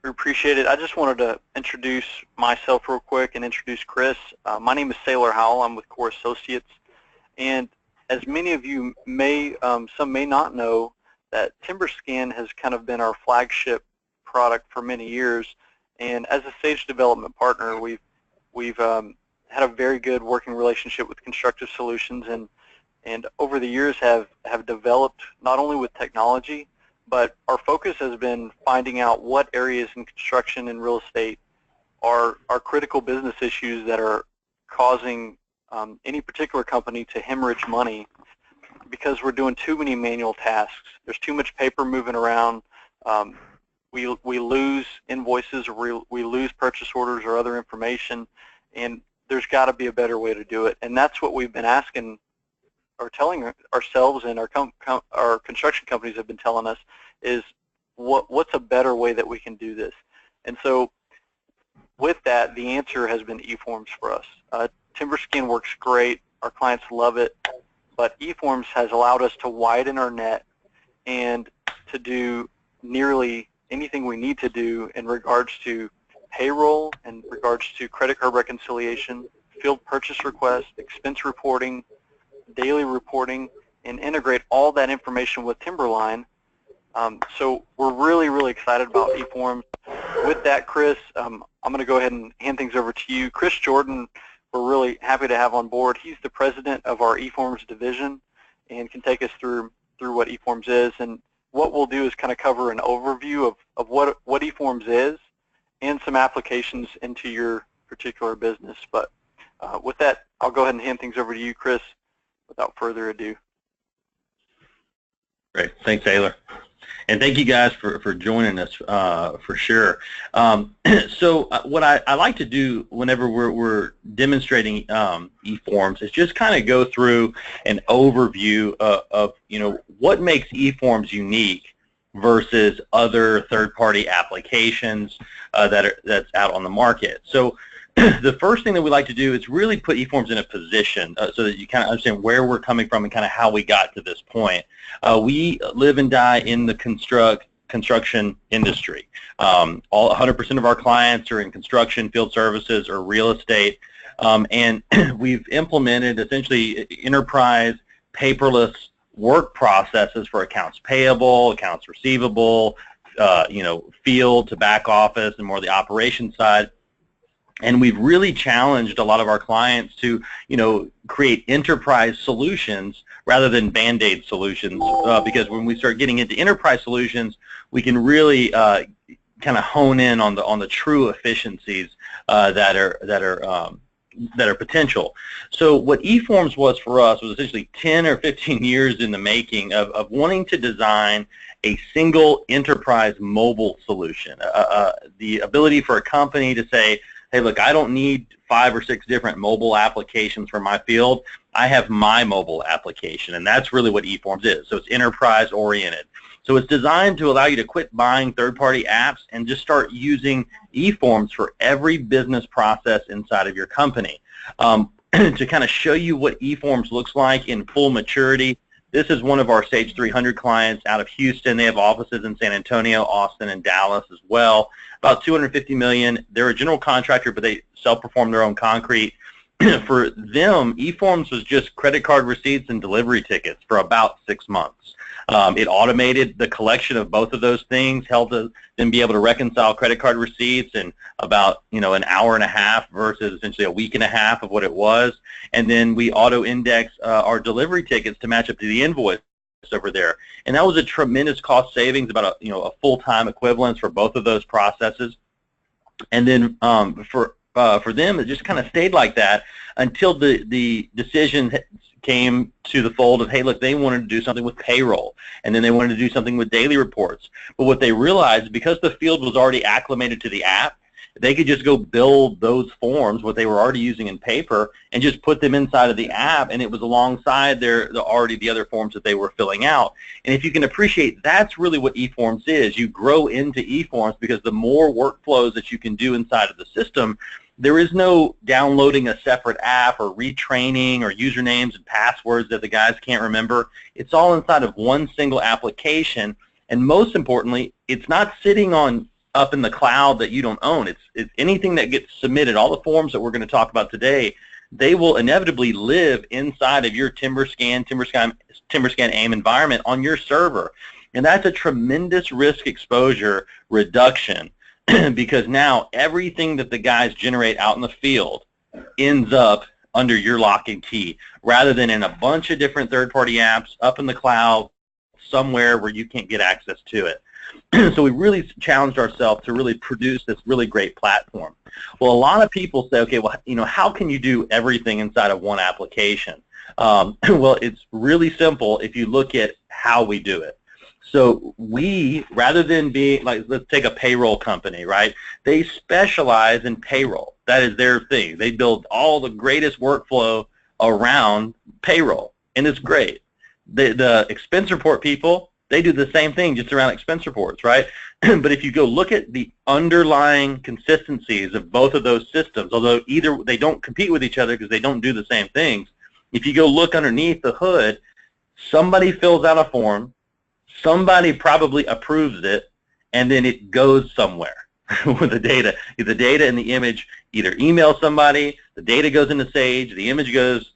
We appreciate it. I just wanted to introduce myself real quick and introduce Chris. My name is Sailor Howell. I'm with Core Associates. And as many of you may, some may not know, that Timberscan has kind of been our flagship product for many years. And as a Sage development partner, we've had a very good working relationship with Constructive Solutions, and over the years have developed not only with technology, but our focus has been finding out what areas in construction and real estate are critical business issues that are causing any particular company to hemorrhage money because we're doing too many manual tasks. There's too much paper moving around. We lose invoices, or we lose purchase orders or other information, and there's got to be a better way to do it. And that's what we've been asking or telling ourselves, and our construction companies have been telling us, is what's a better way that we can do this. And so with that, the answer has been eForms for us. Timberscan works great. Our clients love it. But eForms has allowed us to widen our net and to do nearly anything we need to do in regards to payroll, in regards to credit card reconciliation, field purchase request, expense reporting, daily reporting, and integrate all that information with Timberline. So we're really excited about eForms. With that, Chris, I'm going to go ahead and hand things over to you. Chris Jordan, we're really happy to have on board. He's the president of our eForms division and can take us through what eForms is. And what we'll do is kind of cover an overview of what eForms is and some applications into your particular business. But with that, I'll go ahead and hand things over to you, Chris, without further ado. Great. Thanks, Taylor. And thank you guys for joining us for sure. So what I like to do whenever we're demonstrating eForms is just kind of go through an overview of what makes eForms unique versus other third-party applications that's out on the market. So the first thing that we like to do is really put eForms in a position so that you kind of understand where we're coming from and kind of how we got to this point. We live and die in the construction industry. 100% of our clients are in construction, field services, or real estate, and we've implemented essentially enterprise paperless work processes for accounts payable, accounts receivable, field to back office, and more the operations side. And we've really challenged a lot of our clients to, create enterprise solutions rather than Band-Aid solutions, because when we start getting into enterprise solutions, we can really kind of hone in on the true efficiencies that are potential. So what eForms was for us was essentially 10 or 15 years in the making of wanting to design a single enterprise mobile solution, the ability for a company to say, hey, look, I don't need 5 or 6 different mobile applications for my field. I have my mobile application, and that's really what eForms is. So it's enterprise-oriented. So it's designed to allow you to quit buying third-party apps and just start using eForms for every business process inside of your company. To kind of show you what eForms looks like in full maturity, this is one of our Sage 300 clients out of Houston. They have offices in San Antonio, Austin, and Dallas as well. About $250 million. They're a general contractor, but they self-perform their own concrete. For them, eForms was just credit card receipts and delivery tickets for about 6 months. It automated the collection of both of those things, helped them be able to reconcile credit card receipts in about an hour and a half versus essentially a week and a half of what it was. And then we auto-index our delivery tickets to match up to the invoice over there. And that was a tremendous cost savings, about a full-time equivalence for both of those processes. And then for them, it just kind of stayed like that until the decision came to the fold of, hey, look, they wanted to do something with payroll, and then they wanted to do something with daily reports. But what they realized, because the field was already acclimated to the app, they could just go build those forms, what they were already using in paper, and just put them inside of the app, and it was alongside the other forms that they were filling out. And if you can appreciate, that's really what eForms is. You grow into eForms because the more workflows that you can do inside of the system, there is no downloading a separate app or retraining or usernames and passwords that the guys can't remember. It's all inside of one single application, and most importantly, it's not sitting on up in the cloud that you don't own. It's anything that gets submitted, all the forms that we're going to talk about today, they will inevitably live inside of your Timberscan AIM environment on your server. And that's a tremendous risk exposure reduction because now everything that the guys generate out in the field ends up under your lock and key rather than in a bunch of different third-party apps up in the cloud somewhere where you can't get access to it. So we really challenged ourselves to really produce this really great platform. Well, a lot of people say, okay, well, how can you do everything inside of one application? Well, it's really simple if you look at how we do it. So we, rather than being, like, let's take a payroll company, right? They specialize in payroll. That is their thing. They build all the greatest workflow around payroll, and it's great. The expense report people, they do the same thing just around expense reports, right? But if you go look at the underlying consistencies of both of those systems, although either they don't compete with each other because they don't do the same things, if you go look underneath the hood, somebody fills out a form, somebody probably approves it, and then it goes somewhere with the data. The data and the image either email somebody, the data goes into Sage, the image goes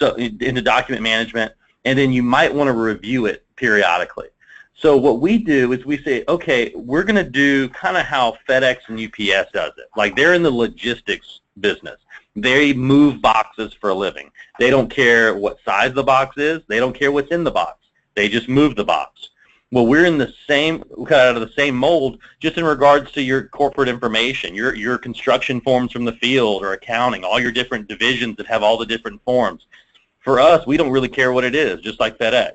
into document management, and then you might want to review it periodically. So what we do is we say, okay, we're going to do kind of how FedEx and UPS does it. Like, they're in the logistics business. They move boxes for a living. They don't care what size the box is. They don't care what's in the box. They just move the box. Well, we're in the same, cut out of the same mold, just in regards to your corporate information, your construction forms from the field or accounting, all your different divisions that have all the different forms. For us, we don't really care what it is, just like FedEx.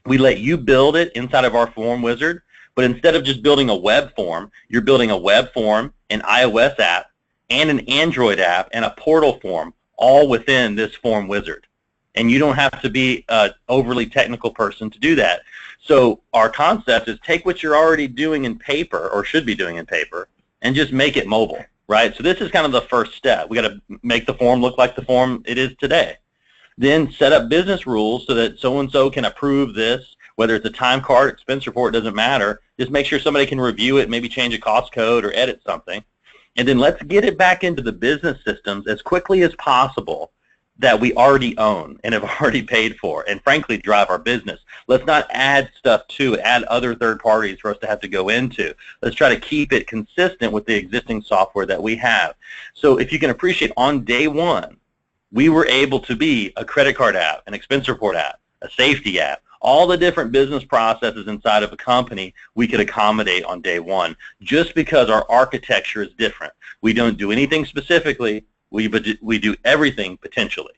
We let you build it inside of our form wizard, but instead of just building a web form, you're building a web form, an iOS app, and an Android app, and a portal form, all within this form wizard. And you don't have to be an overly technical person to do that. So our concept is take what you're already doing in paper, or should be doing in paper, and just make it mobile, right? So this is kind of the first step. We got to make the form look like the form it is today. Then set up business rules so that so-and-so can approve this, whether it's a time card, expense report, doesn't matter. Just make sure somebody can review it, maybe change a cost code or edit something. And then let's get it back into the business systems as quickly as possible that we already own and have already paid for, and frankly drive our business. Let's not add stuff to it, add other third parties for us to have to go into. Let's try to keep it consistent with the existing software that we have. So if you can appreciate, on day one, we were able to be a credit card app, an expense report app, a safety app, all the different business processes inside of a company we could accommodate on day one, just because our architecture is different. We don't do anything specifically, we do everything potentially.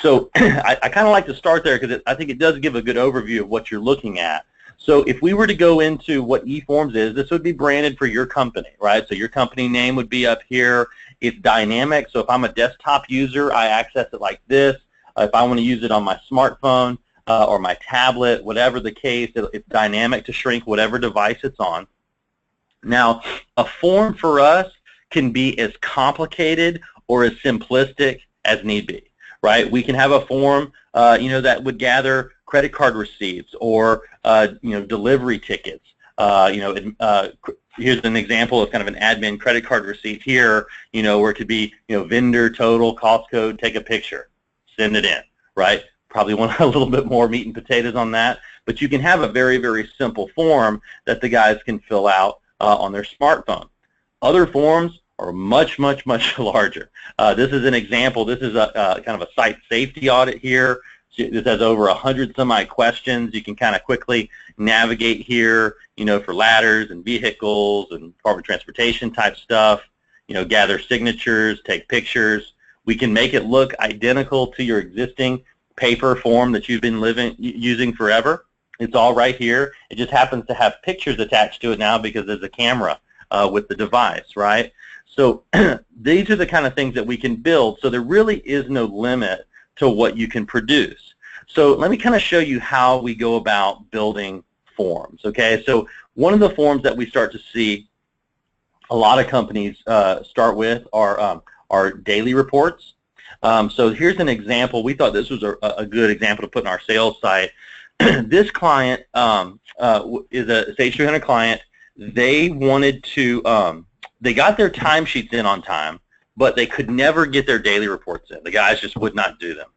So I kind of like to start there because I think it does give a good overview of what you're looking at. So if we were to go into what eForms is, this would be branded for your company, right? So your company name would be up here. It's dynamic, so if I'm a desktop user, I access it like this. If I want to use it on my smartphone or my tablet, whatever the case, it's dynamic to shrink whatever device it's on. Now, a form for us can be as complicated or as simplistic as need be, right? We can have a form, that would gather credit card receipts or, delivery tickets. Here's an example of kind of an admin credit card receipt here, where it could be, vendor, total, cost code, take a picture, send it in, right? Probably want a little bit more meat and potatoes on that, but you can have a very, very simple form that the guys can fill out on their smartphone. Other forms are much, much, much larger. This is an example. This is a kind of a site safety audit here. This has over 100 some odd questions. You can kind of quickly navigate here, for ladders and vehicles and Department of Transportation type stuff, gather signatures, take pictures. We can make it look identical to your existing paper form that you've been using forever. It's all right here. It just happens to have pictures attached to it now because there's a camera with the device, right? So these are the kind of things that we can build, so there really is no limit to what you can produce. So let me kind of show you how we go about building forms, okay? So one of the forms that we start to see a lot of companies start with are daily reports. So here's an example. We thought this was a good example to put in our sales site. This client is a Sage 300 client. they wanted to, they got their timesheets in on time, but they could never get their daily reports in. The guys just would not do them.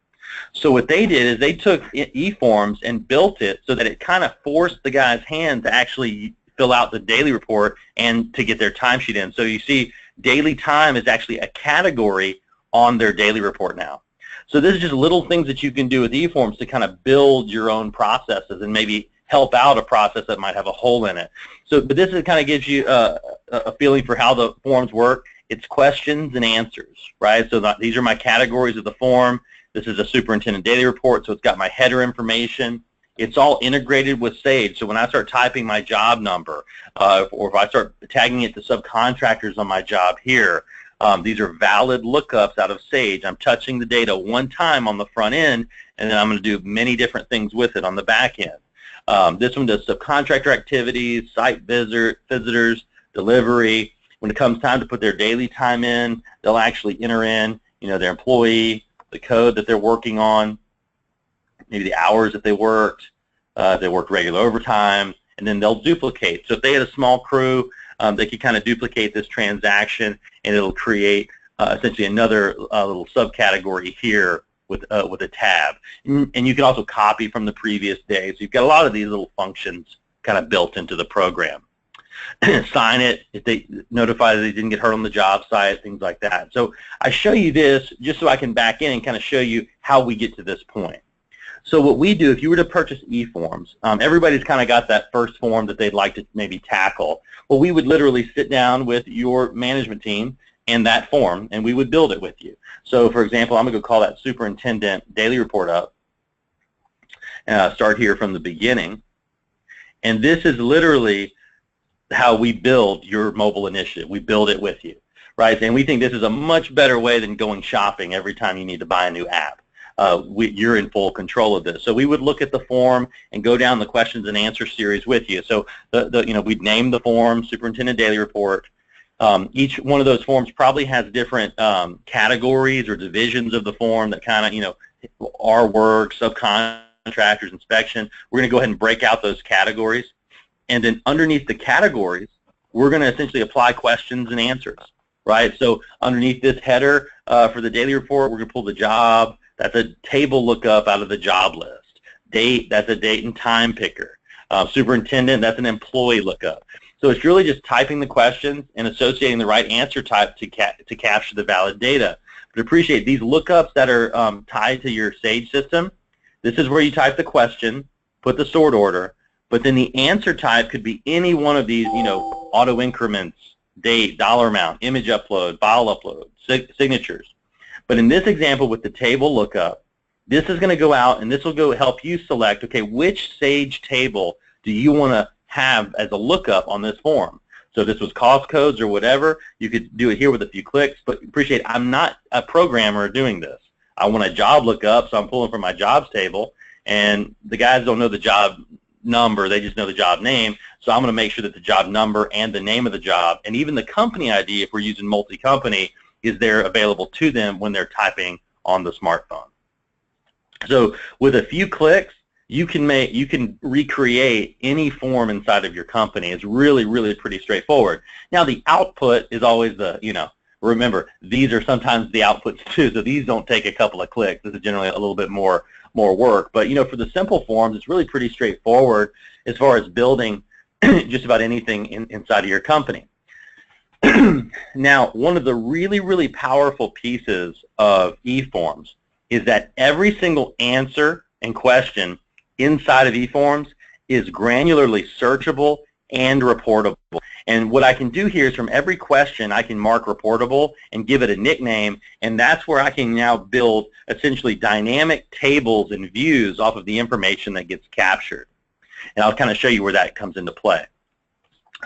So what they did is they took eForms and built it so that it kind of forced the guy's hand to actually fill out the daily report and to get their timesheet in. So you see, daily time is actually a category on their daily report now. So this is just little things that you can do with eForms to kind of build your own processes and maybe help out a process that might have a hole in it. So, but this is kind of gives you a feeling for how the forms work. It's questions and answers, right? So these are my categories of the form. This is a superintendent daily report, so it's got my header information. It's all integrated with Sage, so when I start typing my job number, or if I start tagging it to subcontractors on my job here, these are valid lookups out of Sage. I'm touching the data one time on the front end, and then I'm going to do many different things with it on the back end. This one does subcontractor activities, site visitors, delivery. When it comes time to put their daily time in, they'll actually enter in, their employee, the code that they're working on, maybe the hours that they worked regular overtime, and then they'll duplicate. So if they had a small crew, they could kind of duplicate this transaction, and it'll create essentially another little subcategory here with a tab. And you can also copy from the previous day. So you've got a lot of these little functions kind of built into the program. Sign it if they notify that they didn't get hurt on the job site, things like that. So I show you this just so I can back in and kind of show you how we get to this point. So what we do, if you were to purchase eForms, everybody's kind of got that first form that they'd like to maybe tackle. Well, we would literally sit down with your management team and that form, and we would build it with you. So for example, I'm going to go call that superintendent daily report up, and start here from the beginning. And this is literally how we build your mobile initiative. We build it with you, right? And we think this is a much better way than going shopping every time you need to buy a new app. You're in full control of this. So we would look at the form and go down the questions and answer series with you. So we'd name the form, Superintendent Daily Report. Each one of those forms probably has different categories or divisions of the form that kind of, our work, subcontractors, inspection. We're going to go ahead and break out those categories. And then underneath the categories, we're going to essentially apply questions and answers, right? So underneath this header for the daily report, we're going to pull the job. That's a table lookup out of the job list. Date, that's a date and time picker. Superintendent, that's an employee lookup. So it's really just typing the questions and associating the right answer type to capture the valid data. But appreciate these lookups that are tied to your Sage system. This is where you type the question, put the sort order, but then the answer type could be any one of these, auto increments, date, dollar amount, image upload, file upload, signatures. But in this example with the table lookup, this is going to go out and this will go help you select, okay, which Sage table do you want to have as a lookup on this form? So if this was cost codes or whatever, you could do it here with a few clicks, but appreciate I'm not a programmer doing this. I want a job lookup, so I'm pulling from my jobs table, and the guys don't know the job number, they just know the job name, so I'm going to make sure that the job number and the name of the job and even the company ID, if we're using multi-company, is there available to them when they're typing on the smartphone. So with a few clicks, you can recreate any form inside of your company. It's really, really pretty straightforward. Now the output is always the, remember, these are sometimes the outputs too, so these don't take a couple of clicks. This is generally a little bit more work. But for the simple forms, it's really pretty straightforward as far as building just about anything inside of your company. Now, one of the really, really powerful pieces of eForms is that every single answer and question inside of eForms is granularly searchable and reportable. And what I can do here is from every question, I can mark reportable and give it a nickname, and that's where I can now build essentially dynamic tables and views off of the information that gets captured. And I'll kind of show you where that comes into play.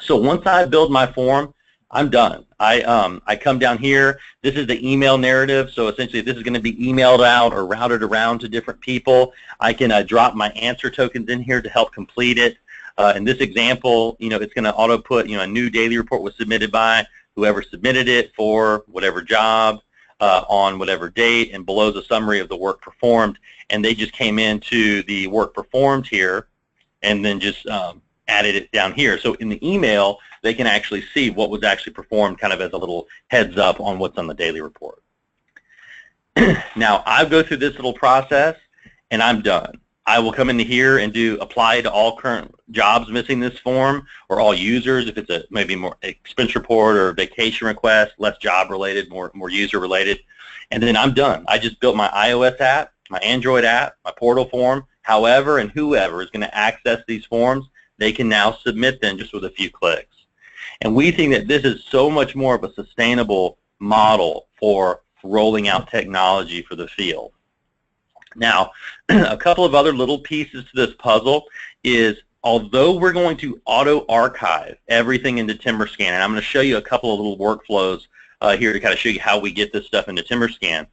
So once I build my form, I'm done. I come down here. This is the email narrative. So essentially, this is going to be emailed out or routed around to different people. I can drop my answer tokens in here to help complete it. In this example, it's going to auto put, a new daily report was submitted by whoever submitted it for whatever job on whatever date, and below the summary of the work performed. And they just came into the work performed here, and then just added it down here. So in the email, they can actually see what was actually performed kind of as a little heads up on what's on the daily report. Now, I go through this little process, and I'm done. I will come into here and do apply to all current jobs missing this form, or all users if it's a maybe more expense report or vacation request, less job related, more user related, and then I'm done. I just built my iOS app, my Android app, my portal form. However and whoever is going to access these forms, they can now submit them just with a few clicks. And we think that this is so much more of a sustainable model for rolling out technology for the field. Now, a couple of other little pieces to this puzzle is, although we're going to auto-archive everything into Timberscan, and I'm going to show you a couple of little workflows here to kind of show you how we get this stuff into Timberscan,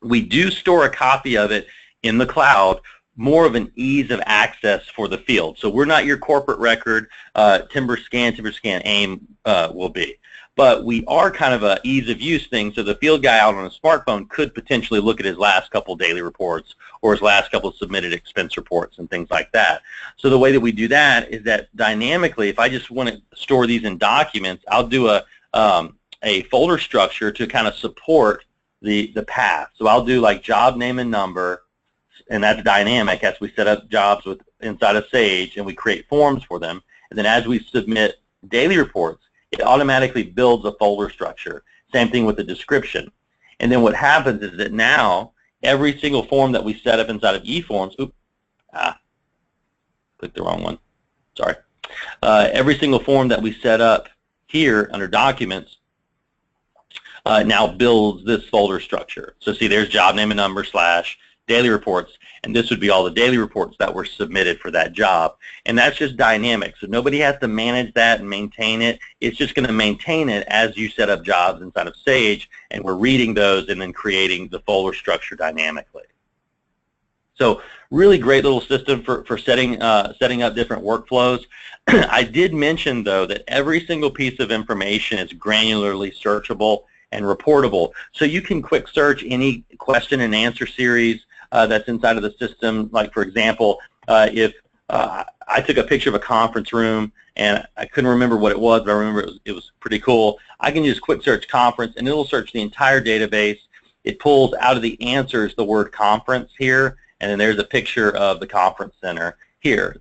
we do store a copy of it in the cloud, more of an ease of access for the field. So we're not your corporate record, Timberscan AIM will be. But we are kind of a ease of use thing, so the field guy out on a smartphone could potentially look at his last couple daily reports or his last couple of submitted expense reports and things like that. So the way that we do that is that dynamically, if I just want to store these in documents, I'll do a folder structure to kind of support the path. So I'll do like job name and number, and that's dynamic as we set up jobs inside of Sage and we create forms for them. And then as we submit daily reports, it automatically builds a folder structure. Same thing with the description. And then what happens is that now every single form that we set up inside of eForms, clicked the wrong one, sorry. Every single form that we set up here under documents now builds this folder structure. So see, there's job name and number / daily reports, and this would be all the daily reports that were submitted for that job. And that's just dynamic, so nobody has to manage that and maintain it. It's just going to maintain it as you set up jobs inside of Sage, and we're reading those and then creating the folder structure dynamically. So really great little system for setting up different workflows. I did mention, though, that every single piece of information is granularly searchable and reportable. So you can quick search any question and answer series that's inside of the system. Like, for example, if I took a picture of a conference room and I couldn't remember what it was, but I remember it was pretty cool, I can just quick search conference and it'll search the entire database. It pulls out of the answers the word conference here, and then there's a picture of the conference center here.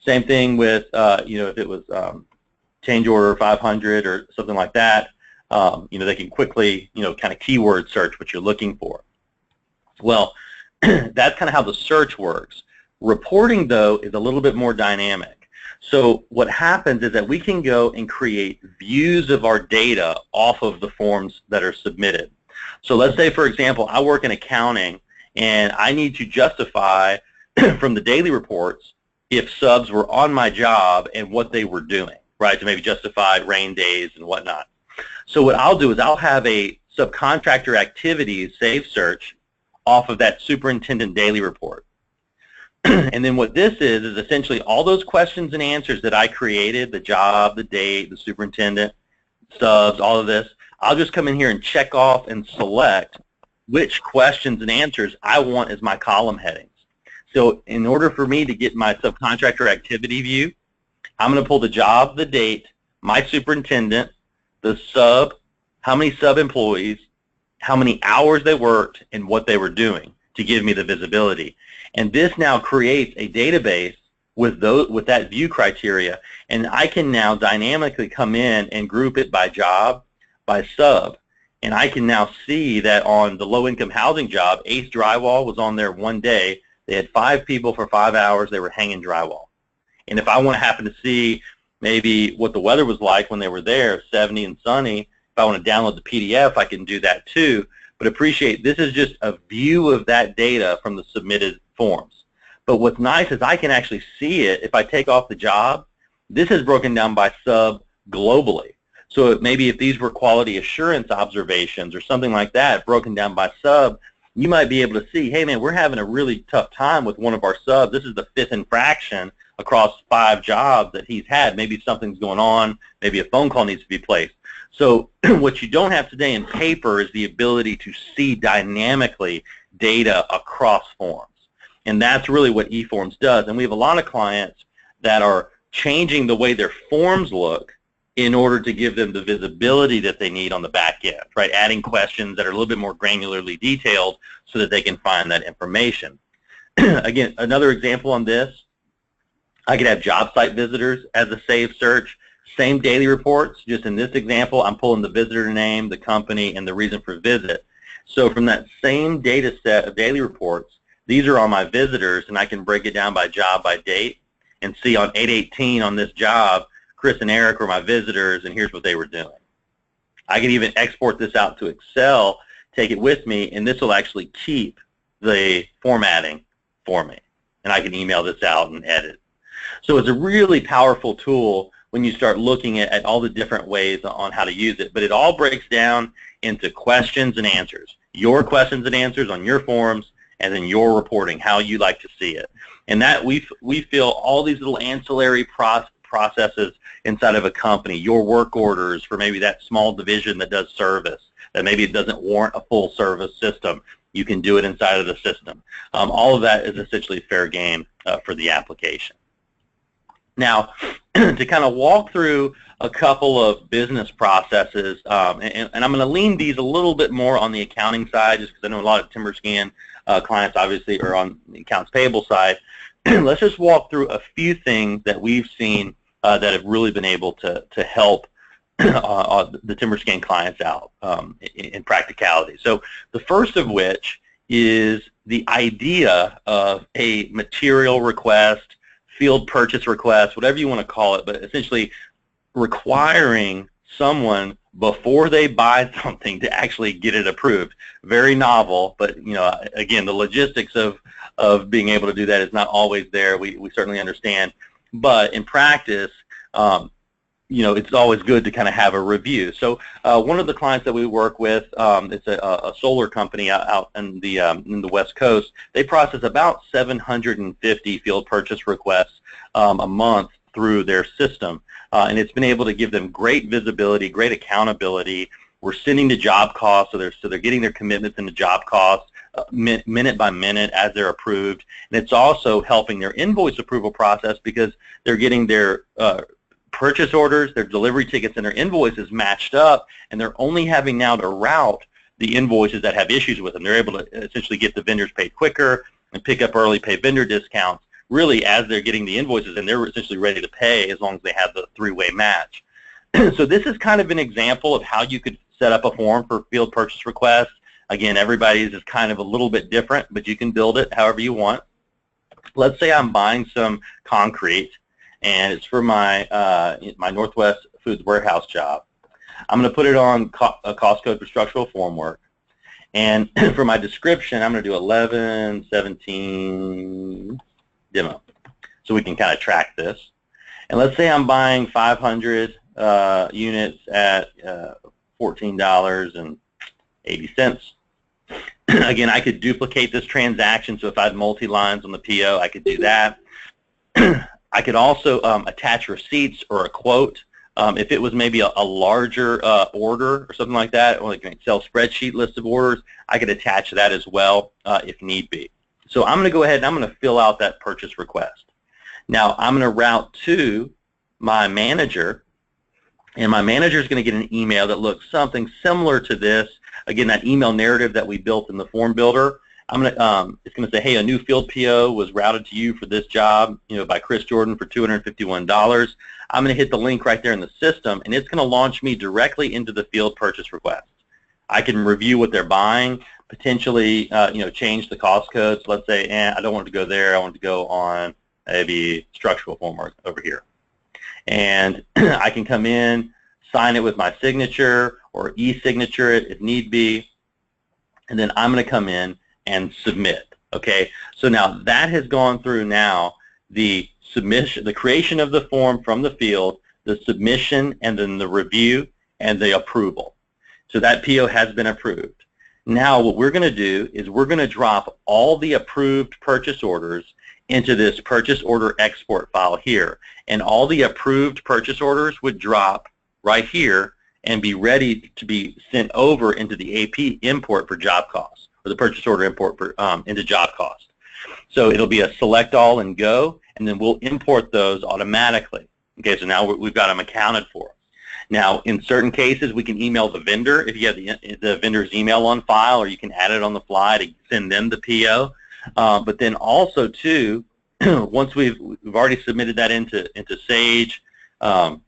Same thing with, if it was change order 500 or something like that, they can quickly, kind of keyword search what you're looking for. Well, that's kind of how the search works. Reporting, though, is a little bit more dynamic. So what happens is that we can go and create views of our data off of the forms that are submitted. So let's say, for example, I work in accounting, and I need to justify from the daily reports if subs were on my job and what they were doing, right, to maybe justify rain days and whatnot. So what I'll do is I'll have a subcontractor activities save search off of that superintendent daily report. And then what this is essentially all those questions and answers that I created, the job, the date, the superintendent, subs, all of this, I'll just come in here and check off and select which questions and answers I want as my column headings. So in order for me to get my subcontractor activity view, I'm going to pull the job, the date, my superintendent, the sub, how many sub-employees, how many hours they worked, and what they were doing to give me the visibility. And this now creates a database with that view criteria, and I can now dynamically come in and group it by job, by sub, and I can now see that on the low-income housing job, Ace Drywall was on there one day. They had 5 people for 5 hours. They were hanging drywall. And if I want to happen to see maybe what the weather was like when they were there, 70 and sunny, if I want to download the PDF, I can do that too. But appreciate, this is just a view of that data from the submitted forms. But what's nice is I can actually see it. If I take off the job, this is broken down by sub globally. So maybe if these were quality assurance observations or something like that, broken down by sub, you might be able to see, hey man, we're having a really tough time with one of our subs. This is the 5th infraction across 5 jobs that he's had. Maybe something's going on. Maybe a phone call needs to be placed. So what you don't have today in paper is the ability to see dynamically data across forms. And that's really what eForms does. And we have a lot of clients that are changing the way their forms look in order to give them the visibility that they need on the back end, right? Adding questions that are a little bit more granularly detailed so that they can find that information. Again, another example on this, I could have job site visitors as a saved search. Same daily reports, just in this example, I'm pulling the visitor name, the company, and the reason for visit. So from that same data set of daily reports, these are all my visitors, and I can break it down by job, by date, and see on 8/18 on this job, Chris and Eric were my visitors, and here's what they were doing. I can even export this out to Excel, take it with me, and this will actually keep the formatting for me. And I can email this out and edit. So it's a really powerful tool when you start looking at all the different ways on how to use it. But it all breaks down into questions and answers. Your questions and answers on your forms, and then your reporting, how you like to see it. And that we feel all these little ancillary processes inside of a company, your work orders for maybe that small division that does service, that maybe it doesn't warrant a full service system. You can do it inside of the system. All of that is essentially fair game for the application. Now, to kind of walk through a couple of business processes, and I'm going to lean these a little bit more on the accounting side, just because I know a lot of Timberscan clients obviously are on the accounts payable side. Let's just walk through a few things that we've seen that have really been able to help the Timberscan clients out in practicality. So the first of which is the idea of a material request, field purchase request, whatever you want to call it, but essentially requiring someone before they buy something to actually get it approved. Very novel, but again, the logistics of being able to do that is not always there. We certainly understand, but in practice, it's always good to kind of have a review. So one of the clients that we work with, it's a solar company out in the West Coast. They process about 750 field purchase requests a month through their system, and it's been able to give them great visibility, great accountability. We're sending the job costs, so they're getting their commitments into job costs minute by minute as they're approved, and it's also helping their invoice approval process because they're getting their purchase orders, their delivery tickets, and their invoices matched up, and they're only having now to route the invoices that have issues with them. They're able to essentially get the vendors paid quicker and pick up early pay vendor discounts, really as they're getting the invoices, and they're essentially ready to pay as long as they have the three-way match. So this is kind of an example of how you could set up a form for field purchase requests. Again, everybody's is kind of a little bit different, but you can build it however you want. Let's say I'm buying some concrete, and it's for my my Northwest Foods warehouse job. I'm going to put it on a cost code for structural formwork, and for my description, I'm going to do 1117 demo, so we can kind of track this. And let's say I'm buying 500 units at $14.80. Again, I could duplicate this transaction, so if I had multi-lines on the PO, I could do that. I could also attach receipts or a quote. If it was maybe a larger order or something like that, or like an Excel spreadsheet list of orders, I could attach that as well if need be. So I'm going to go ahead and I'm going to fill out that purchase request. Now I'm going to route to my manager, and my manager is going to get an email that looks something similar to this. Again, that email narrative that we built in the form builder. It's going to say, hey, a new field PO was routed to you for this job, by Chris Jordan for $251. I'm going to hit the link right there in the system, and it's going to launch me directly into the field purchase request. I can review what they're buying, potentially, change the cost codes. Let's say, I don't want it to go there. I want it to go on maybe structural formwork over here. And I can come in, sign it with my signature or e-signature it if need be, and then I'm going to come in and submit. Okay, so now that has gone through now the submission, the creation of the form from the field, the submission, and then the review and the approval. So that PO has been approved. Now what we're going to do is we're going to drop all the approved purchase orders into this purchase order export file here, and all the approved purchase orders would drop right here and be ready to be sent over into the AP import for job costs, or the purchase order import for, into job cost. So it'll be a select all and go, and then we'll import those automatically. Okay, so now we've got them accounted for. Now, in certain cases, we can email the vendor if you have the vendor's email on file, or you can add it on the fly to send them the PO. But then also, too, once we've already submitted that into Sage,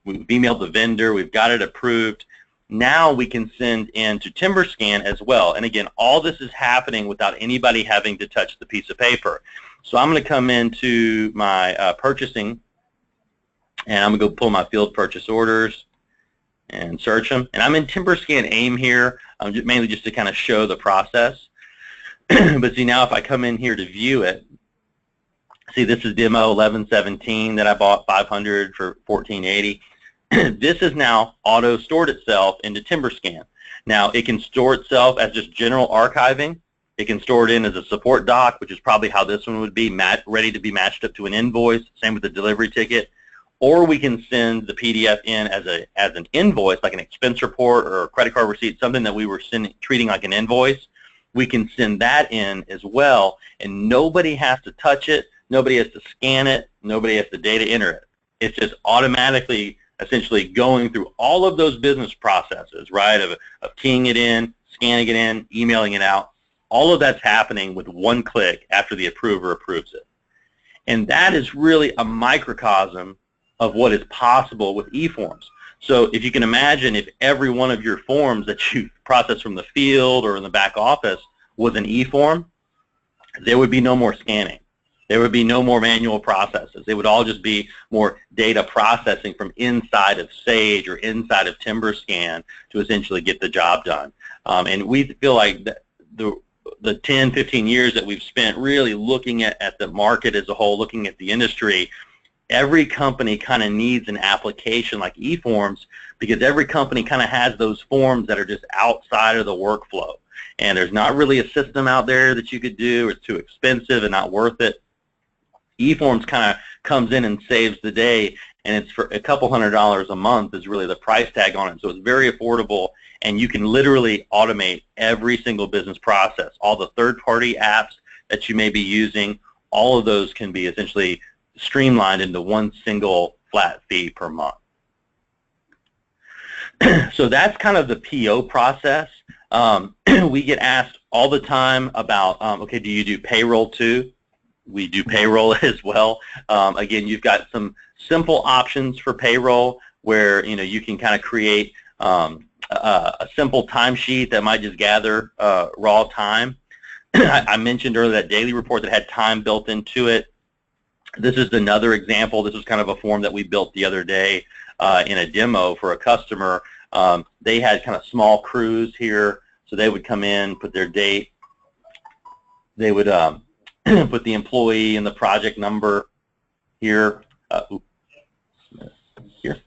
we've emailed the vendor, we've got it approved, now we can send into Timberscan as well. And again, all this is happening without anybody having to touch the piece of paper. So I'm going to come into my purchasing, and I'm going to go pull my field purchase orders and search them. And I'm in Timberscan AIM here, mainly just to kind of show the process. But see, now if I come in here to view it, see, this is demo 1117 that I bought 500 for 1480. This is now auto-stored itself into Timberscan. Now, it can store itself as just general archiving. It can store it in as a support doc, which is probably how this one would be, ready to be matched up to an invoice. Same with the delivery ticket. Or we can send the PDF in as an invoice, like an expense report or a credit card receipt, something that we were treating like an invoice. We can send that in as well, and nobody has to touch it. Nobody has to scan it. Nobody has to data enter it. It's just automatically, essentially, going through all of those business processes, right, of keying it in, scanning it in, emailing it out. All of that's happening with one click after the approver approves it. And that is really a microcosm of what is possible with eForms. So if you can imagine, if every one of your forms that you process from the field or in the back office was an eForm, there would be no more scanning. There would be no more manual processes. It would all just be more data processing from inside of Sage or inside of Timberscan to essentially get the job done. And we feel like the 10, 15 years that we've spent really looking at the market as a whole, looking at the industry, every company kind of needs an application like eForms, because every company kind of has those forms that are just outside of the workflow. And there's not really a system out there that you could do. It's too expensive and not worth it. eForms kind of comes in and saves the day, and it's for a couple $100 a month is really the price tag on it. So it's very affordable, and you can literally automate every single business process. All the third-party apps that you may be using, all of those can be essentially streamlined into one single flat fee per month. So that's kind of the PO process. We get asked all the time about, okay, do you do payroll too? We do payroll as well. Again, you've got some simple options for payroll where you can kind of create a simple timesheet that might just gather raw time. I mentioned earlier that daily report that had time built into it. This is another example. This was kind of a form that we built the other day in a demo for a customer. They had kind of small crews here, so they would come in, put their date. They would put the employee and the project number here. Here.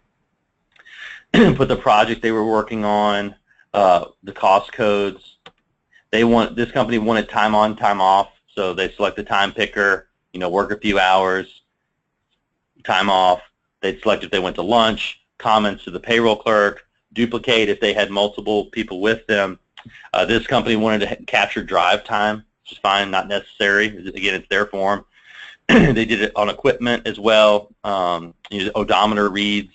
Put the project they were working on, the cost codes. This company wanted time on, time off, so they select the time picker. Work a few hours, time off. They'd select if they went to lunch, comments to the payroll clerk, duplicate if they had multiple people with them. This company wanted to capture drive time, which is fine, not necessary. Again, it's their form. They did it on equipment as well, odometer reads,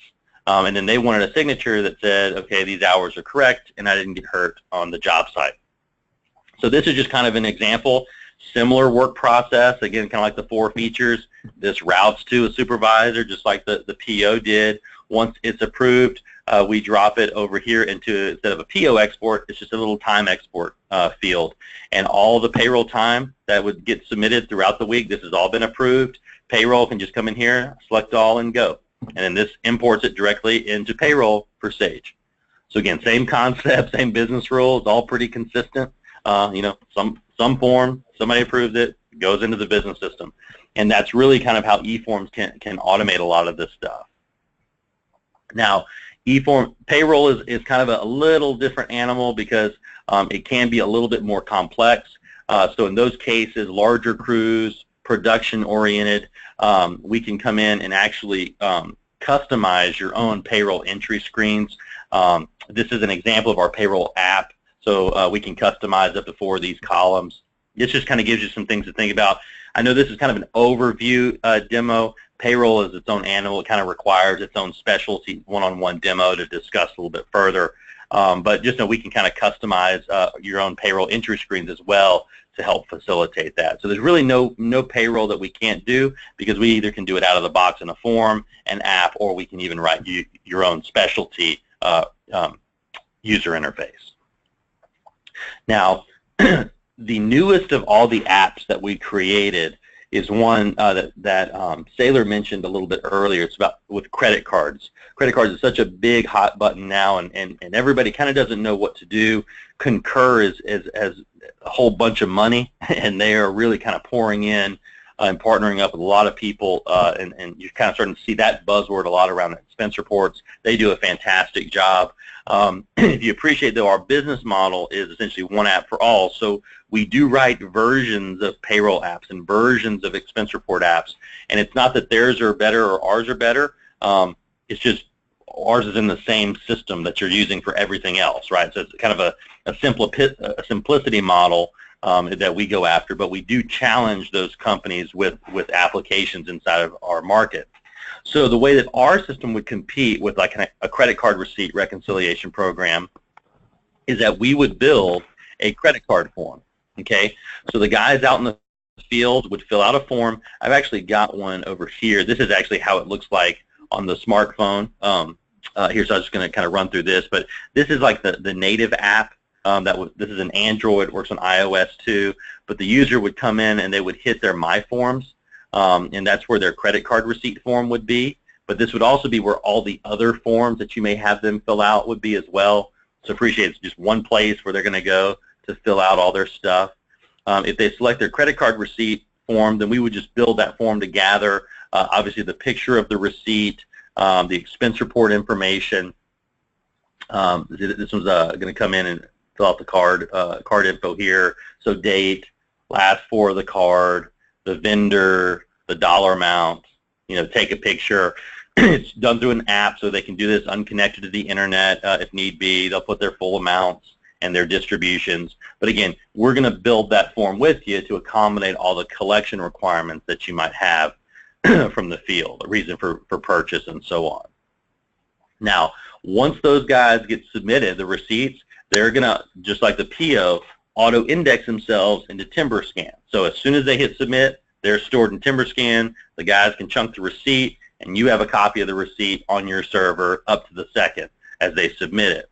and then they wanted a signature that said, okay, these hours are correct and I didn't get hurt on the job site. So this is just kind of an example. Similar work process, again, kind of like the 4 features. This routes to a supervisor, just like the PO did. Once it's approved, we drop it over here into, instead of a PO export, it's just a little time export field. And all the payroll time that would get submitted throughout the week, this has all been approved. Payroll can just come in here, select all, and go. And then this imports it directly into payroll for Sage. So again, same concept, same business rules, all pretty consistent. Some form, somebody approves it, goes into the business system. And that's really kind of how eForms can automate a lot of this stuff. Now, payroll is kind of a little different animal because it can be a little bit more complex. So in those cases, larger crews, production-oriented, we can come in and actually customize your own payroll entry screens. This is an example of our payroll app. So we can customize up to 4 of these columns. this just kind of gives you some things to think about. I know this is kind of an overview demo. Payroll is its own animal. It kind of requires its own specialty one-on-one demo to discuss a little bit further. But just know we can kind of customize your own payroll entry screens as well to help facilitate that. So there's really no payroll that we can't do, because we either can do it out of the box in a form, an app, or we can even write your own specialty user interface. Now, the newest of all the apps that we created is one that Saylor mentioned a little bit earlier. It's about with credit cards. Credit cards is such a big hot button now, and everybody kind of doesn't know what to do. Concur is a whole bunch of money, and they are really kind of pouring in and partnering up with a lot of people, and you're kind of starting to see that buzzword a lot around expense reports. They do a fantastic job. If you appreciate, though, our business model is essentially one app for all. So we do write versions of payroll apps and versions of expense report apps, and it's not that theirs are better or ours are better. It's just ours is in the same system that you're using for everything else, right? So it's kind of a simplicity model that we go after, but we do challenge those companies with applications inside of our market. So the way that our system would compete with like a credit card receipt reconciliation program is that we would build a credit card form, okay? So the guys out in the field would fill out a form. I've actually got one over here. This is actually how it looks like on the smartphone. Here, so I'm just going to kind of run through this, but this is like the native app. This is an Android, works on iOS too, but the user would come in and they would hit their My Forms, and that's where their credit card receipt form would be. But this would also be where all the other forms that you may have them fill out would be as well. So appreciate it's just one place where they're going to go to fill out all their stuff. If they select their credit card receipt form, then we would just build that form to gather obviously the picture of the receipt, the expense report information. This one's going to come in and fill out the card info here. So date, last four of the card, the vendor, the dollar amount, take a picture. It's done through an app, so they can do this unconnected to the internet if need be. They'll put their full amounts and their distributions. But again, we're going to build that form with you to accommodate all the collection requirements that you might have from the field, a reason for purchase and so on. Now, once those guys get submitted, the receipts, they're going to, just like the PO, auto-index themselves into Timberscan. So as soon as they hit submit, they're stored in Timberscan. The guys can chunk the receipt, and you have a copy of the receipt on your server up to the second as they submit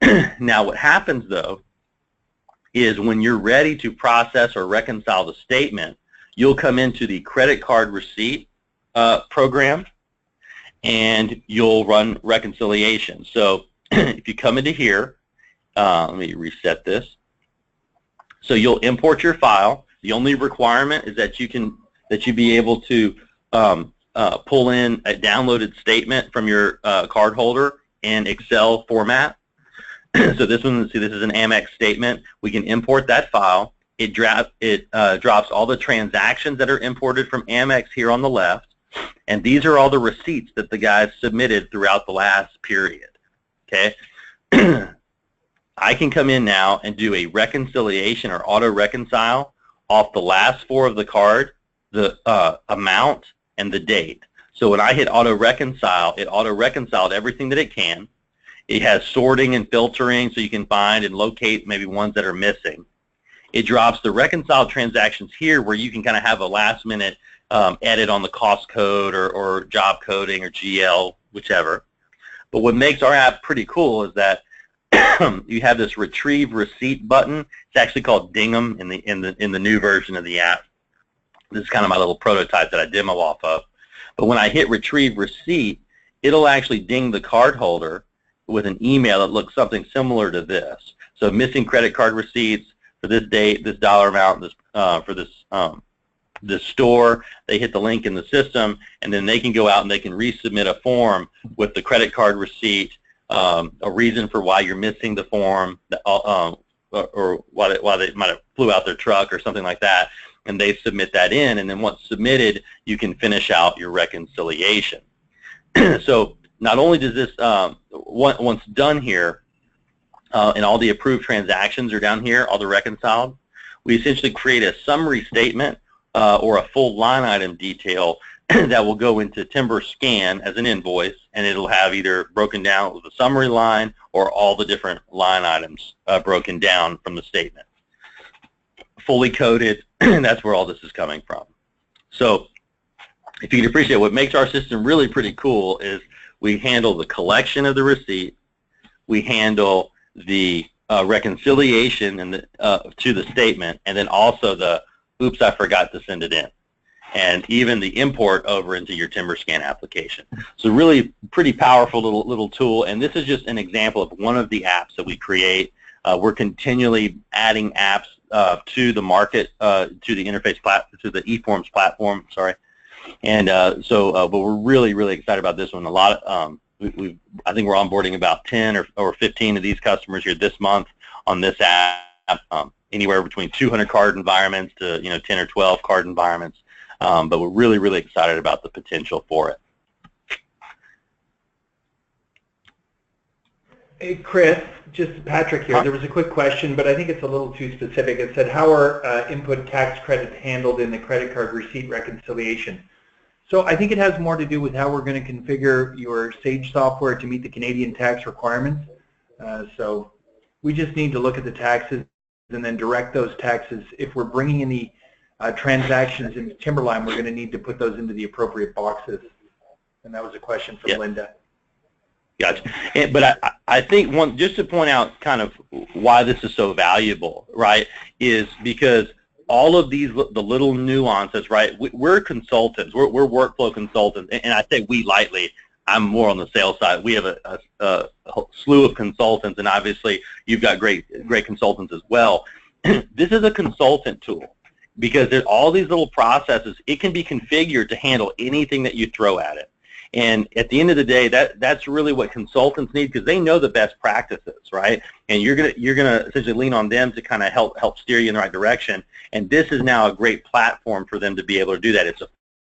it. Now, what happens, though, is when you're ready to process or reconcile the statement, you'll come into the credit card receipt program, and you'll run reconciliation. So if you come into here, let me reset this. So you'll import your file. The only requirement is that you be able to pull in a downloaded statement from your card holder in Excel format. So this one, see, this is an Amex statement. We can import that file. It drops all the transactions that are imported from Amex here on the left, and these are all the receipts that the guys submitted throughout the last period. Okay. I can come in now and do a reconciliation or auto-reconcile off the last four of the card, the amount, and the date. So when I hit auto-reconcile, it auto-reconciled everything that it can. It has sorting and filtering so you can find and locate maybe ones that are missing. It drops the reconciled transactions here where you can kind of have a last-minute edit on the cost code or job coding or GL, whichever. But what makes our app pretty cool is that you have this retrieve receipt button. It's actually called Dingham in the new version of the app. This is kind of my little prototype that I demo off of. But when I hit retrieve receipt, it'll actually ding the card holder with an email that looks something similar to this. So missing credit card receipts for this date, this dollar amount, this for this store. They hit the link in the system, and then they can go out and they can resubmit a form with the credit card receipt, a reason for why you're missing the form, or why they might have flew out their truck or something like that, and they submit that in, and then once submitted, you can finish out your reconciliation. So not only does this, once done here, and all the approved transactions are down here, all the reconciled, we essentially create a summary statement or a full line item detail that will go into Timberscan as an invoice, and it'll have either broken down with a summary line or all the different line items broken down from the statement. Fully coded, that's where all this is coming from. So if you can appreciate, what makes our system really pretty cool is we handle the collection of the receipt, we handle the reconciliation and to the statement, and then also the oops, I forgot to send it in, and even the import over into your Timberscan application. So really pretty powerful little tool, and this is just an example of one of the apps that we create. We're continually adding apps to the market, to the interface platform, to the eForms platform, sorry. And but we're really excited about this one. A lot of, I think we're onboarding about 10 or 15 of these customers here this month on this app, anywhere between 200 card environments to 10 or 12 card environments. But we're really excited about the potential for it. Hey, Chris, just Patrick here. There was a quick question, but I think it's a little too specific. It said, how are input tax credits handled in the credit card receipt reconciliation? So I think it has more to do with how we're going to configure your Sage software to meet the Canadian tax requirements. So we just need to look at the taxes and then direct those taxes. If we're bringing in the transactions into Timberline, we're going to need to put those into the appropriate boxes. And that was a question from Linda. Gotcha. But I think just to point out kind of why this is so valuable, right, is because all of the little nuances, right, we're consultants, we're workflow consultants, and I say we lightly, I'm more on the sales side. We have a slew of consultants, and obviously you've got great consultants as well. This is a consultant tool because there's all these little processes. It can be configured to handle anything that you throw at it. And at the end of the day, that's really what consultants need, because they know the best practices, right? And you're gonna essentially lean on them to kind of help steer you in the right direction. And this is now a great platform for them to be able to do that. It's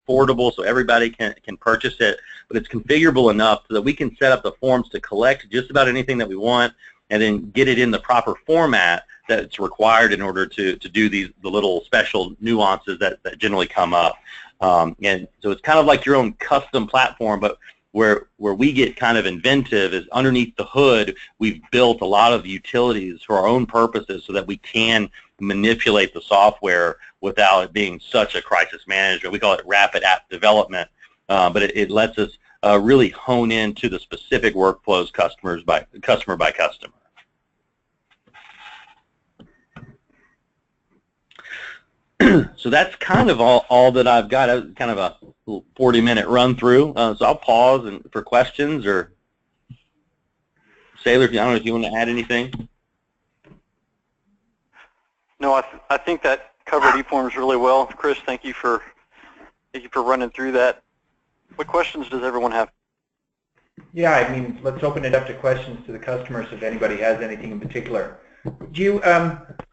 affordable, so everybody can purchase it, but it's configurable enough so that we can set up the forms to collect just about anything that we want, and then get it in the proper format that's required in order to do the little special nuances that generally come up. And so it's kind of like your own custom platform, but where we get kind of inventive is underneath the hood, we've built a lot of utilities for our own purposes so that we can manipulate the software without it being such a crisis management. We call it rapid app development, but it lets us really hone in to the specific workflows customer by customer. So that's kind of all that I've got. Kind of a 40-minute run through. So I'll pause for questions, or Sailor, I don't know if you want to add anything. No, I think that covered eForms really well. Chris, thank you for running through that. What questions does everyone have? Yeah, I mean, let's open it up to questions to the customers if anybody has anything in particular. Do you,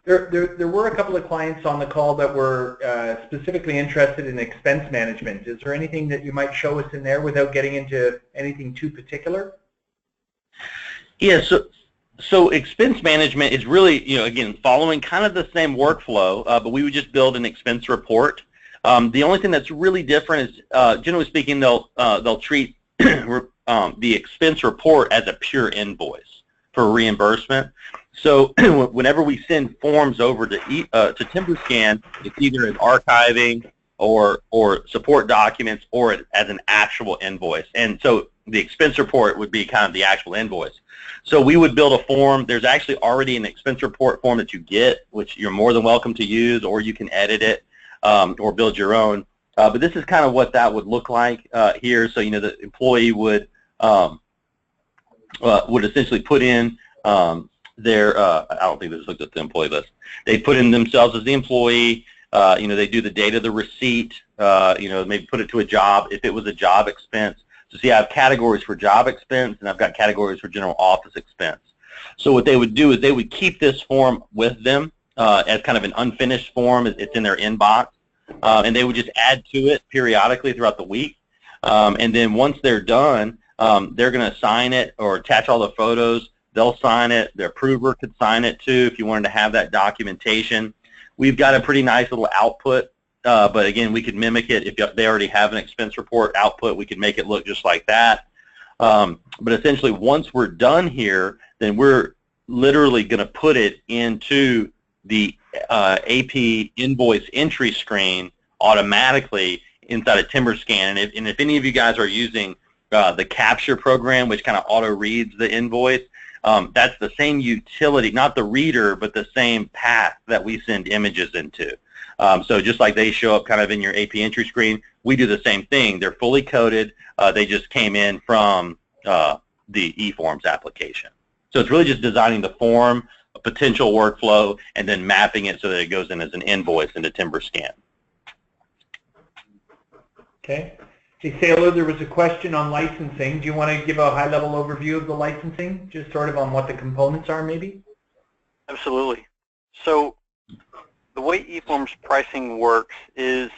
there were a couple of clients on the call that were specifically interested in expense management. Is there anything that you might show us in there without getting into anything too particular? Yeah, so expense management is really, again, following kind of the same workflow, but we would just build an expense report. The only thing that's really different is, generally speaking, they'll treat the expense report as a pure invoice for reimbursement. So whenever we send forms over to Timberscan, it's either as archiving or support documents or as an actual invoice. And so the expense report would be kind of the actual invoice. So we would build a form. There's actually already an expense report form that you get, which you're more than welcome to use, or you can edit it or build your own. But this is kind of what that would look like here. So the employee would essentially put in I don't think they just looked at the employee list. They put in themselves as the employee. They do the date of the receipt. Maybe put it to a job if it was a job expense. So see, I have categories for job expense, and I've got categories for general office expense. So what they would do is they would keep this form with them as kind of an unfinished form. It's in their inbox, and they would just add to it periodically throughout the week. And then once they're done, they're going to sign it or attach all the photos. They'll sign it. Their approver could sign it too if you wanted to have that documentation. We've got a pretty nice little output, but again, we could mimic it. If they already have an expense report output, we could make it look just like that. But essentially, once we're done here, then we're literally going to put it into the AP invoice entry screen automatically inside of Timberscan. And if any of you guys are using the capture program, which kind of auto-reads the invoice, that's the same utility, not the reader, but the same path that we send images into. So just like they show up kind of in your AP entry screen, we do the same thing. They're fully coded. They just came in from the eForms application. So it's really just designing the form, a potential workflow, and then mapping it so that it goes in as an invoice into Timberscan. Okay. Hey, Sailor, there was a question on licensing. Do you want to give a high-level overview of the licensing, just sort of on what the components are, maybe? Absolutely. So the way eForms pricing works is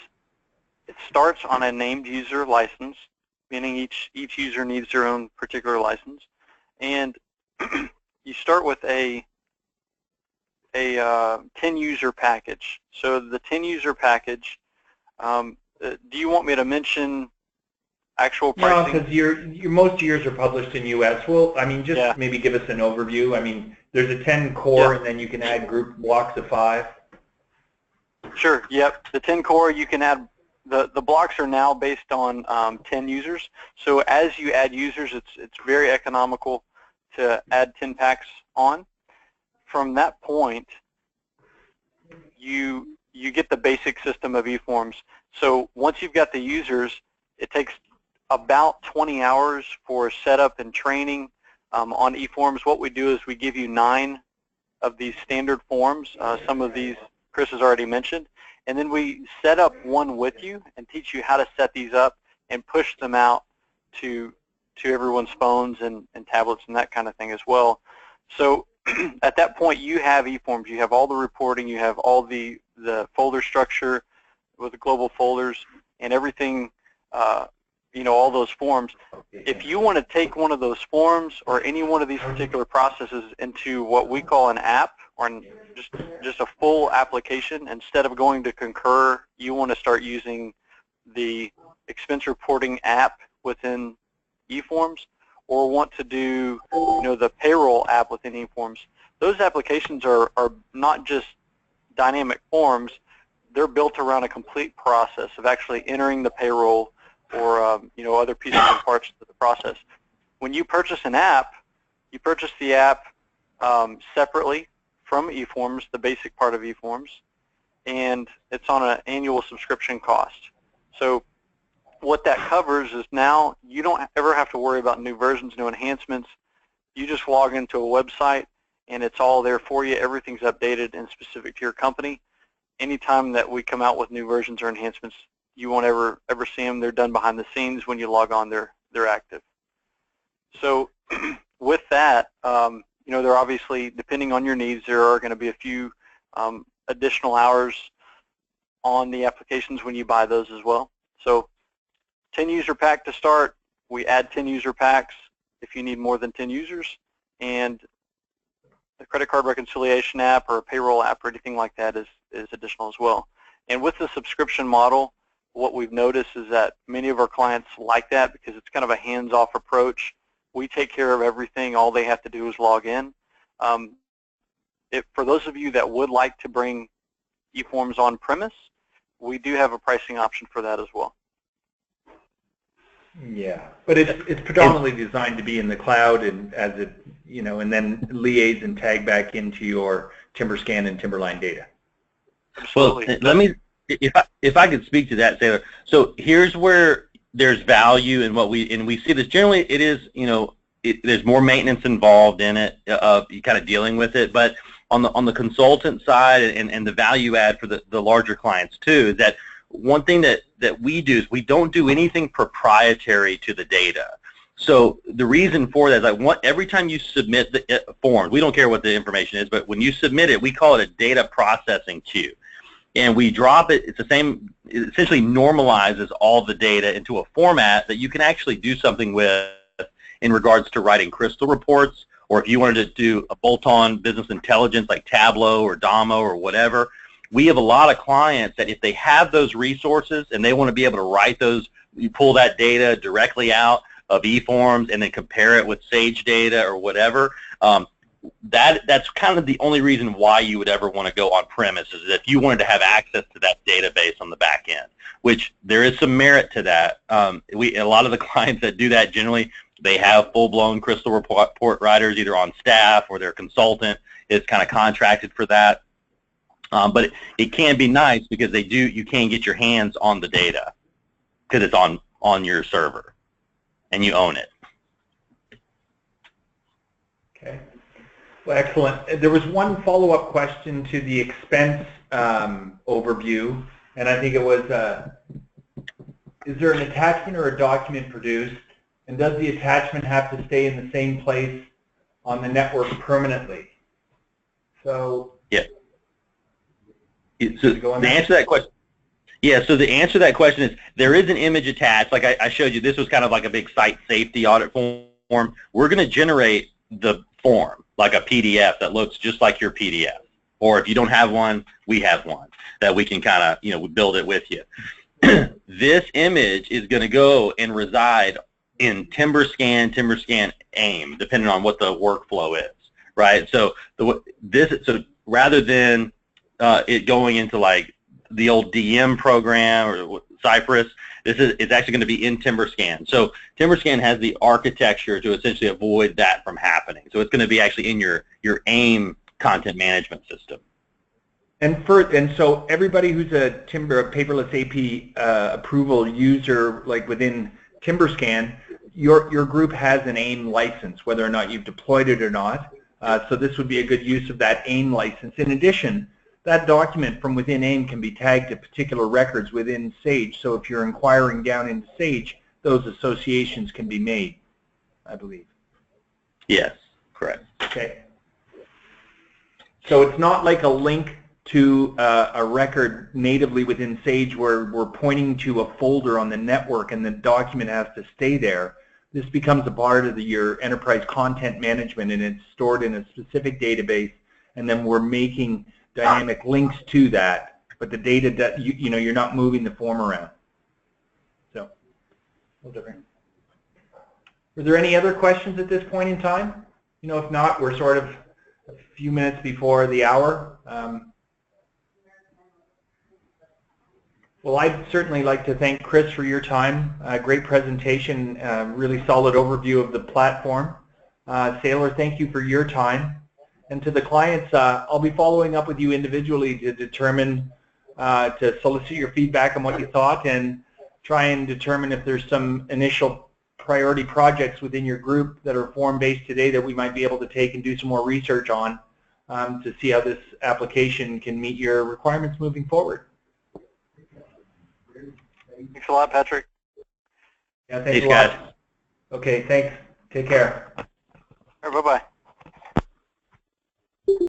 it starts on a named user license, meaning each user needs their own particular license, and you start with a 10-user package. So the 10-user package, do you want me to mention actual pricing? No, because your most years are published in US. Well, I mean, just maybe give us an overview. I mean, there's a 10 core, and then you can add group blocks of 5. Sure. Yep. The 10 core, you can add. The blocks are now based on 10 users. So as you add users, it's very economical to add 10 packs on. From that point, you get the basic system of eForms. So once you've got the users, it takes about 20 hours for setup and training on eForms. What we do is we give you 9 of these standard forms. Some of these Chris has already mentioned. And then we set up one with you and teach you how to set these up and push them out to everyone's phones and tablets and that kind of thing as well. So at that point, you have eForms. You have all the reporting. You have all the folder structure with the global folders and everything, all those forms. If you want to take one of those forms or any one of these particular processes into what we call an app or just a full application, instead of going to Concur, you want to start using the expense reporting app within eForms, or want to do the payroll app within eForms. Those applications are not just dynamic forms. They're built around a complete process of actually entering the payroll or other pieces and parts of the process. When you purchase an app, you purchase the app separately from eForms, the basic part of eForms, and it's on an annual subscription cost. So what that covers is now you don't ever have to worry about new versions, new enhancements. You just log into a website and it's all there for you. Everything's updated and specific to your company. Anytime that we come out with new versions or enhancements, you won't ever see them. They're done behind the scenes. When you log on, they're active. So with that, there obviously, depending on your needs, there are going to be a few additional hours on the applications when you buy those as well. So 10 user pack to start. We add 10 user packs if you need more than 10 users, and the credit card reconciliation app or a payroll app or anything like that is additional as well. And with the subscription model, what we've noticed is that many of our clients like that because it's kind of a hands-off approach. We take care of everything. All they have to do is log in. For those of you that would like to bring eForms on-premise, we do have a pricing option for that as well. Yeah, but it's predominantly designed to be in the cloud and as it and then liaise and tag back into your Timberscan and Timberline data. Absolutely. Well, let me, if I could speak to that, Taylor. So here's where there's value in what we see this. Generally, it is there's more maintenance involved in it, you kind of dealing with it, but on the consultant side and the value add for the larger clients too is that one thing that we do is we don't do anything proprietary to the data. So the reason for that is every time you submit the form, we don't care what the information is, but when you submit it, we call it a data processing queue. And we drop it, it's the same, it essentially normalizes all the data into a format that you can actually do something with in regards to writing crystal reports, or if you wanted to do a bolt-on business intelligence like Tableau or Damo or whatever, we have a lot of clients that if they have those resources and they want to be able to write those, you pull that data directly out of eForms and then compare it with Sage data or whatever, that's kind of the only reason why you would ever want to go on premise, is if you wanted to have access to that database on the back end, which there is some merit to that. A lot of the clients that do that, generally they have full-blown Crystal report writers either on staff or their consultant is kind of contracted for that. But it can be nice because you can get your hands on the data because it's on your server and you own it. Okay. Well, excellent. There was one follow-up question to the expense overview, and I think it was, is there an attachment or a document produced, and does the attachment have to stay in the same place on the network permanently? So, yeah. So the answer to that question, yeah. So the answer to that question is there is an image attached. Like I showed you, this was kind of like a big site safety audit form. We're going to generate the form like a PDF that looks just like your PDF. Or if you don't have one, we have one that we can kind of build it with you. This image is going to go and reside in Timberscan AIM, depending on what the workflow is, right? So rather than it going into like the old DM program or Cypress, it's actually going to be in Timberscan. So Timberscan has the architecture to essentially avoid that from happening. So it's going to be actually in your AIM content management system. And so everybody who's a paperless AP approval user, like within Timberscan, your group has an AIM license, whether or not you've deployed it or not. So this would be a good use of that AIM license. In addition, that document from within AIM can be tagged to particular records within Sage. So if you're inquiring down into Sage, those associations can be made, I believe. Yes, correct. Okay. So it's not like a link to a record natively within Sage where we're pointing to a folder on the network and the document has to stay there. This becomes a part of your enterprise content management, and it's stored in a specific database, and then we're making dynamic links to that, but the data that you're not moving the form around. So, a little different. Were there any other questions at this point in time? If not, we're sort of a few minutes before the hour. Well, I'd certainly like to thank Chris for your time. Great presentation, really solid overview of the platform. Sailor, thank you for your time. And to the clients, I'll be following up with you individually to determine, to solicit your feedback on what you thought and try and determine if there's some initial priority projects within your group that are form-based today that we might be able to take and do some more research on to see how this application can meet your requirements moving forward. Thanks a lot, Patrick. Yeah, thanks a lot. Okay, thanks. Take care. All right, bye-bye.